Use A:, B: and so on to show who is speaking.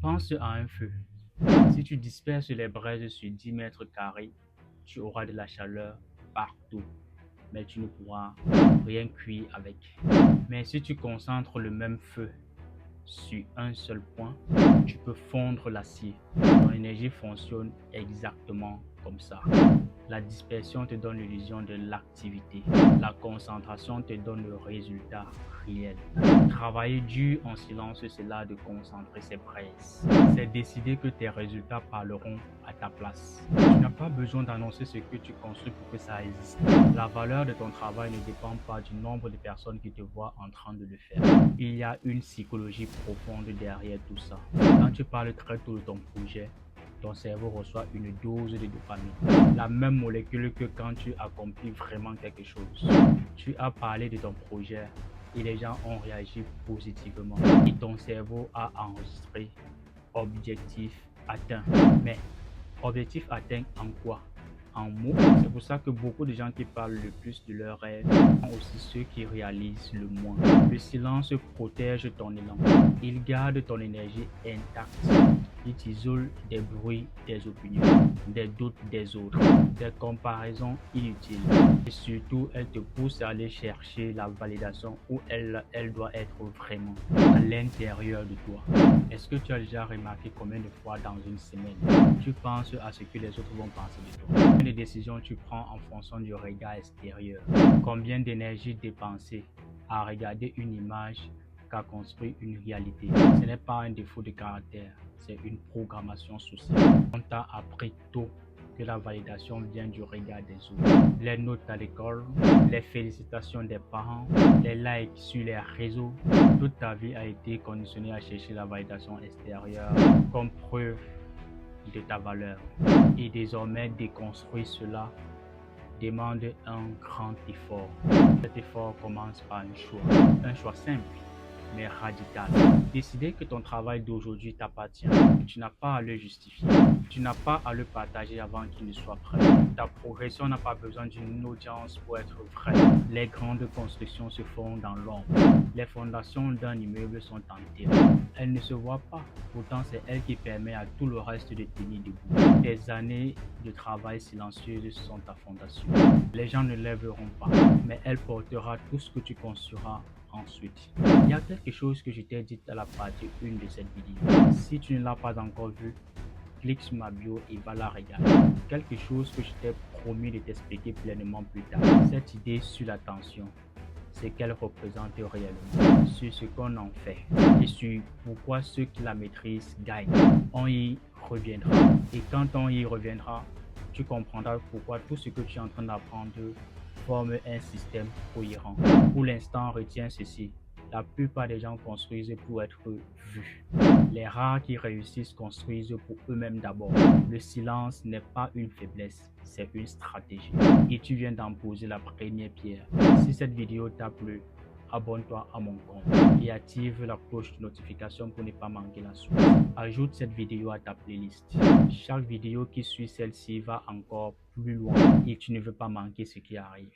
A: Pense à un feu. Si tu disperses les braises sur 10 mètres carrés, tu auras de la chaleur partout, mais tu ne pourras rien cuire avec. Mais si tu concentres le même feu sur un seul point, tu peux fondre l'acier. Ton énergie fonctionne exactement comme ça. La dispersion te donne l'illusion de l'activité. La concentration te donne le résultat réel. Travailler dur en silence, c'est là de concentrer ses braises. C'est décider que tes résultats parleront à ta place. Tu n'as pas besoin d'annoncer ce que tu construis pour que ça existe. La valeur de ton travail ne dépend pas du nombre de personnes qui te voient en train de le faire. Il y a une psychologie profonde derrière tout ça. Quand tu parles très tôt de ton projet, ton cerveau reçoit une dose de dopamine, la même molécule que quand tu accomplis vraiment quelque chose. Tu as parlé de ton projet et les gens ont réagi positivement et ton cerveau a enregistré objectif atteint. Mais objectif atteint en quoi? En mots. C'est pour ça que beaucoup de gens qui parlent le plus de leurs rêves sont aussi ceux qui réalisent le moins. Le silence protège ton élan. Il garde ton énergie intacte. Il t'isole des bruits des opinions, des doutes des autres, des comparaisons inutiles. Et surtout, elle te pousse à aller chercher la validation où elle doit être vraiment à l'intérieur de toi. Est-ce que tu as déjà remarqué combien de fois dans une semaine, tu penses à ce que les autres vont penser de toi? Combien de décisions tu prends en fonction du regard extérieur? Combien d'énergie dépensée à regarder une image qu'à construire une réalité? Ce n'est pas un défaut de caractère, c'est une programmation sociale. On t'a appris tôt que la validation vient du regard des autres. Les notes à l'école, les félicitations des parents, les likes sur les réseaux, toute ta vie a été conditionnée à chercher la validation extérieure comme preuve de ta valeur. Et désormais, déconstruire cela demande un grand effort. Cet effort commence par un choix simple mais radical. Décider que ton travail d'aujourd'hui t'appartient. Tu n'as pas à le justifier. Tu n'as pas à le partager avant qu'il ne soit prêt. Ta progression n'a pas besoin d'une audience pour être vraie. Les grandes constructions se font dans l'ombre. Les fondations d'un immeuble sont en terre. Elles ne se voient pas. Pourtant, c'est elle qui permet à tout le reste de tenir debout. Tes années de travail silencieuses sont ta fondation. Les gens ne lèveront pas, mais elle portera tout ce que tu construiras ensuite. Il y a quelque chose que je t'ai dit à la partie 1 de cette vidéo. Si tu ne l'as pas encore vu, clique sur ma bio et va la regarder. Quelque chose que je t'ai promis de t'expliquer pleinement plus tard. Cette idée sur l'attention, c'est qu'elle représente réellement, sur ce qu'on en fait et sur pourquoi ceux qui la maîtrisent gagnent. On y reviendra. Et quand on y reviendra, tu comprendras pourquoi tout ce que tu es en train d'apprendre forme un système cohérent. Pour l'instant, retiens ceci. La plupart des gens construisent pour être vus. Les rares qui réussissent construisent pour eux-mêmes d'abord. Le silence n'est pas une faiblesse, c'est une stratégie. Et tu viens d'en poser la première pierre. Si cette vidéo t'a plu, abonne-toi à mon compte et active la cloche de notification pour ne pas manquer la suite. Ajoute cette vidéo à ta playlist. Chaque vidéo qui suit celle-ci va encore plus loin et tu ne veux pas manquer ce qui arrive.